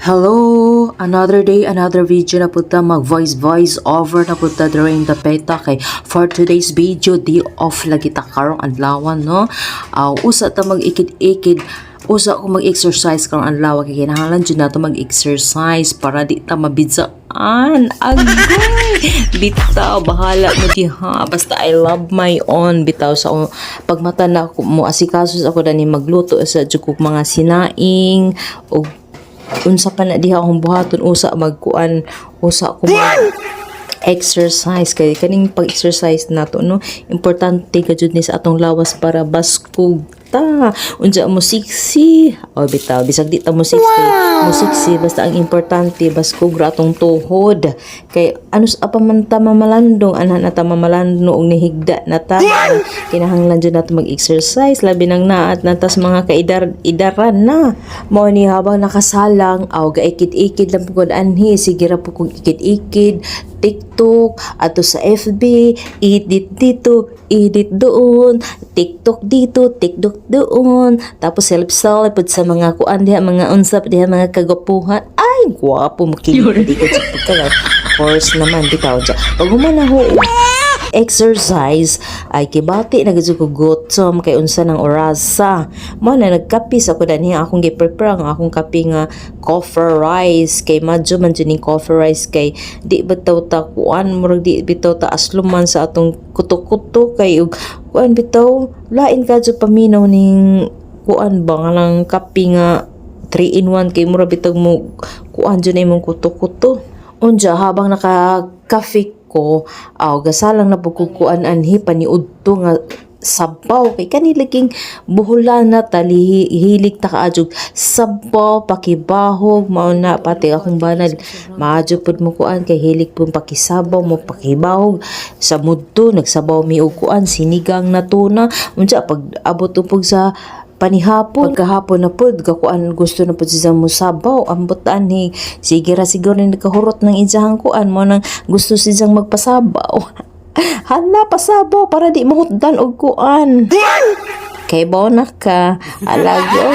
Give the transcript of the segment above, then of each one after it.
Hello! Another day, another video na punta mag-voice over na punta during the peta kay for today's video, di off lagi ta karong adlawan, no? Usa ta mag-ikid-ikid, usa ko mag-exercise karong adlaw kay kinahanglan jud nato mag-exercise para di ta mabidzaan. Agay! Bitaw, bahala mo diha. Basta I love my own. Bitaw sa pagmata na ako mo asikasos ako dani magluto sa jud kog mga sinaing o unsa pa na diha akong buhaton usa magkuan usa ko mag exercise kay kaning pag-exercise nato, no, importante ka jud ni sa atong lawas para baskog ta unsa mo sexy o bitaw bisag di ta mo sexy basta ang importante baskog ra atong tuhod kay ano sa man ta mamalandong ana na ta mamalandong og nihigda na ta kinahanglan jud nato mag-exercise labi nang naat na tas mga idaran na mao ni habang nakasalang aw gaikid-ikid lang pugod anhi sige ra pugod ikid-ikid TikTok ato sa FB, edit dito, edit doon, TikTok dito, TikTok doon, tapos self-help sa mga kuan diha, mga unsap diha, mga kagapuhan. Ay, gwapo makinig di ko sa pagkalat. Of course naman, bitaw dyan. Pag humanaho exercise ay kibati na gud ko gutom kay unsa ng orasa mo na nagkapis ako dani akong gi-prepare ang akong kape nga coffee rice kay madyo man jud ning coffee rice kay di bitaw ta kuan murag di bitaw ta asluman sa atong kuto-kuto kay ug kuan bitaw lain ka jud paminaw ning kuan ba nga lang kape nga 3 in 1 kay murag bitaw mo kuan jud na imong kuto-kuto unja habang naka-cafe ko gasalang na pagkukuan anhi paniudto nga sabaw kay kanilaging buhulan na hilig ta kaadjog sabaw pakibahog mao na pati akong banal maadyo pud mo kuan kay hilig pud pakisabaw mo pakibahog sa mudto nagsabaw mi og kuan sinigang na tuna unsa pag abot upog sa panihapon pagkahapon na pud kakuan gusto na pud siya mo sabaw ambot ani sige ra siguro ni nakahurot ng ijahang kuan mo nang gusto siyang magpasabaw hala pasabaw para di mahutdan og kuan kay bona ka alagyo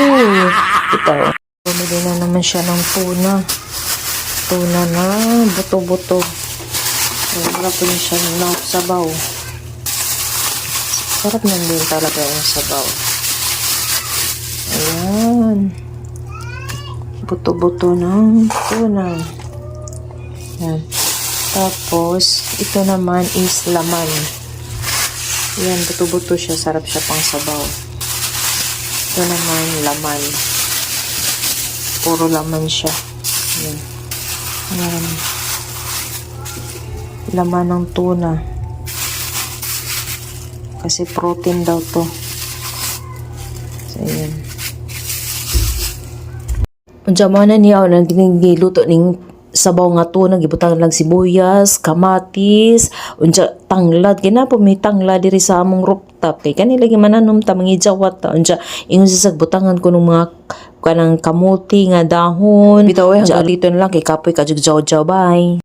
ito bumili na naman siya ng tuna na buto-buto wala po niya siya ng sabaw sarap na din talaga yung sabaw. Ayan. Buto-buto ng tuna. Ayan. Tapos, ito naman is laman. Ayan, buto-buto siya. Sarap siya pang sabaw. Ito naman, laman. Puro laman siya. Ayan. Ayan. Laman ng tuna. Kasi protein daw to. So, ayan. Unsa man na niya nang giluto ning sabaw nga tuna gibutang lang sibuyas, kamatis, unsa tanglad ginapo may tanglad diri sa among rooftop kay kanila gimananom ta mangijawat ta unsa ingon sa butangan ko ng mga kanang kamuti nga dahon bitaw hanggang dito na lang kay kapoy kajug jaw bye.